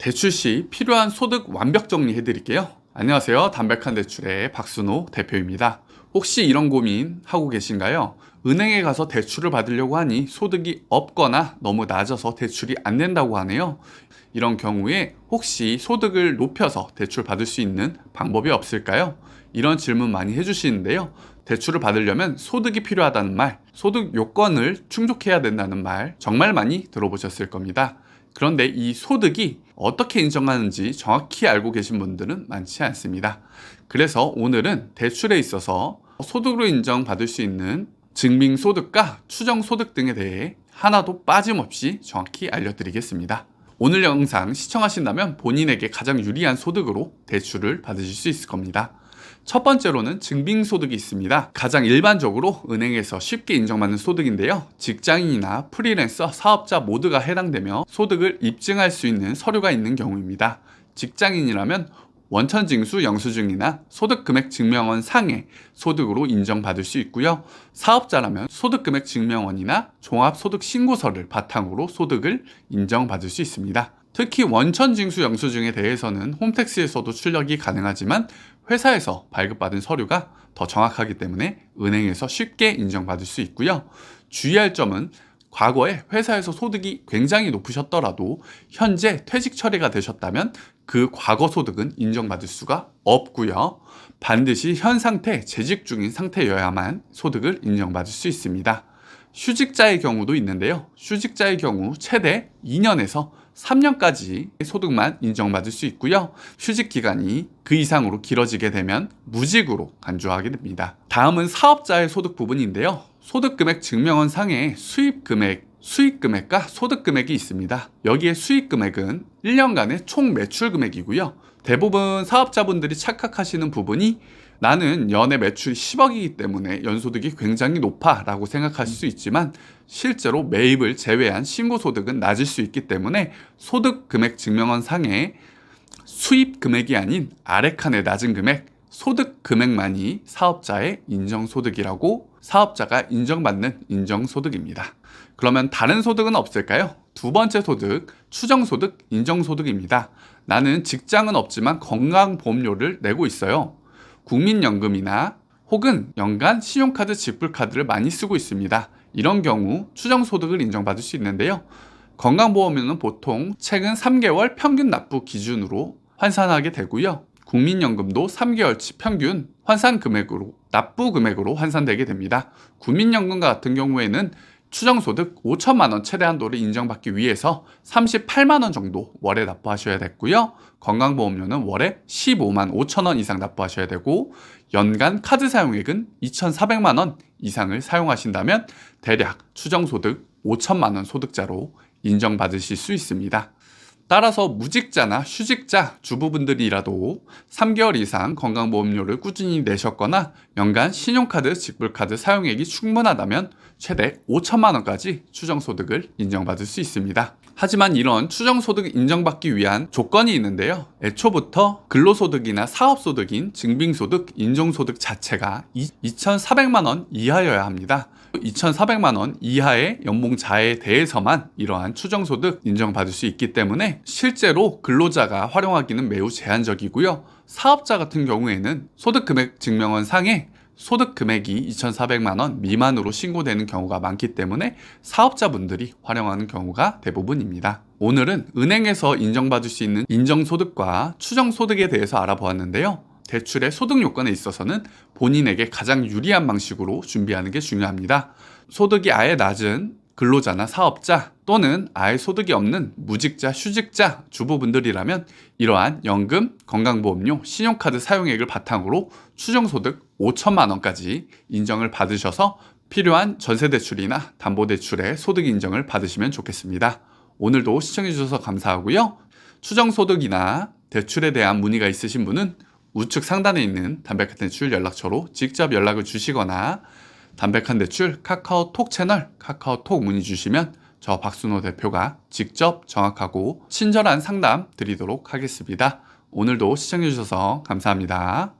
대출 시 필요한 소득 완벽 정리해 드릴게요. 안녕하세요. 담백한 대출의 박순호 대표입니다. 혹시 이런 고민 하고 계신가요? 은행에 가서 대출을 받으려고 하니 소득이 없거나 너무 낮아서 대출이 안 된다고 하네요. 이런 경우에 혹시 소득을 높여서 대출 받을 수 있는 방법이 없을까요? 이런 질문 많이 해주시는데요. 대출을 받으려면 소득이 필요하다는 말, 소득 요건을 충족해야 된다는 말 정말 많이 들어보셨을 겁니다. 그런데 이 소득이 어떻게 인정하는지 정확히 알고 계신 분들은 많지 않습니다. 그래서 오늘은 대출에 있어서 소득으로 인정받을 수 있는 증빙소득과 추정소득 등에 대해 하나도 빠짐없이 정확히 알려드리겠습니다. 오늘 영상 시청하신다면 본인에게 가장 유리한 소득으로 대출을 받으실 수 있을 겁니다. 첫 번째로는 증빙소득이 있습니다. 가장 일반적으로 은행에서 쉽게 인정받는 소득인데요. 직장인이나 프리랜서, 사업자 모두가 해당되며 소득을 입증할 수 있는 서류가 있는 경우입니다. 직장인이라면 원천징수 영수증이나 소득금액 증명원 상의 소득으로 인정받을 수 있고요. 사업자라면 소득금액 증명원이나 종합소득신고서를 바탕으로 소득을 인정받을 수 있습니다. 특히 원천징수 영수증에 대해서는 홈택스에서도 출력이 가능하지만 회사에서 발급받은 서류가 더 정확하기 때문에 은행에서 쉽게 인정받을 수 있고요. 주의할 점은 과거에 회사에서 소득이 굉장히 높으셨더라도 현재 퇴직 처리가 되셨다면 그 과거 소득은 인정받을 수가 없고요. 반드시 현 상태, 재직 중인 상태여야만 소득을 인정받을 수 있습니다. 휴직자의 경우도 있는데요. 휴직자의 경우 최대 2년에서 3년까지 소득만 인정받을 수 있고요. 휴직 기간이 그 이상으로 길어지게 되면 무직으로 간주하게 됩니다. 다음은 사업자의 소득 부분인데요. 소득금액 증명원 상에 수익금액과 소득금액이 있습니다. 여기에 수익금액은 1년간의 총 매출 금액이고요. 대부분 사업자분들이 착각하시는 부분이 나는 연애 매출이 10억이기 때문에 연소득이 굉장히 높아 라고 생각하실 수 있지만 실제로 매입을 제외한 신고소득은 낮을 수 있기 때문에 소득금액 증명원 상에 수입금액이 아닌 아래 칸의 낮은 금액, 소득금액만이 사업자의 인정소득이라고 사업자가 인정받는 인정소득입니다. 그러면 다른 소득은 없을까요? 두 번째 소득, 추정소득, 인정소득입니다. 나는 직장은 없지만 건강보험료를 내고 있어요. 국민연금이나 혹은 연간 신용카드, 직불카드를 많이 쓰고 있습니다. 이런 경우 추정소득을 인정받을 수 있는데요. 건강보험료는 보통 최근 3개월 평균 납부 기준으로 환산하게 되고요. 국민연금도 3개월치 평균 환산 금액으로, 납부 금액으로 환산되게 됩니다. 국민연금 같은 경우에는 추정소득 5천만 원 최대 한도를 인정받기 위해서 38만 원 정도 월에 납부하셔야 됐고요. 건강보험료는 월에 15만 5천 원 이상 납부하셔야 되고 연간 카드 사용액은 2,400만 원 이상을 사용하신다면 대략 추정소득 5천만 원 소득자로 인정받으실 수 있습니다. 따라서 무직자나 휴직자 주부분들이라도 3개월 이상 건강보험료를 꾸준히 내셨거나 연간 신용카드, 직불카드 사용액이 충분하다면 최대 5천만 원까지 추정소득을 인정받을 수 있습니다. 하지만 이런 추정소득 인정받기 위한 조건이 있는데요. 애초부터 근로소득이나 사업소득인 증빙소득, 인정소득 자체가 2,400만 원 이하여야 합니다. 2,400만 원 이하의 연봉자에 대해서만 이러한 추정소득 인정받을 수 있기 때문에 실제로 근로자가 활용하기는 매우 제한적이고요. 사업자 같은 경우에는 소득금액 증명원 상에 소득금액이 2,400만 원 미만으로 신고되는 경우가 많기 때문에 사업자분들이 활용하는 경우가 대부분입니다. 오늘은 은행에서 인정받을 수 있는 인정소득과 추정소득에 대해서 알아보았는데요. 대출의 소득 요건에 있어서는 본인에게 가장 유리한 방식으로 준비하는 게 중요합니다. 소득이 아예 낮은 근로자나 사업자 또는 아예 소득이 없는 무직자, 휴직자 주부분들이라면 이러한 연금, 건강보험료, 신용카드 사용액을 바탕으로 추정소득 5천만 원까지 인정을 받으셔서 필요한 전세대출이나 담보대출의 소득 인정을 받으시면 좋겠습니다. 오늘도 시청해주셔서 감사하고요. 추정소득이나 대출에 대한 문의가 있으신 분은 우측 상단에 있는 담백한 대출 연락처로 직접 연락을 주시거나 담백한 대출 카카오톡 채널 카카오톡 문의 주시면 저 박순호 대표가 직접 정확하고 친절한 상담 드리도록 하겠습니다. 오늘도 시청해 주셔서 감사합니다.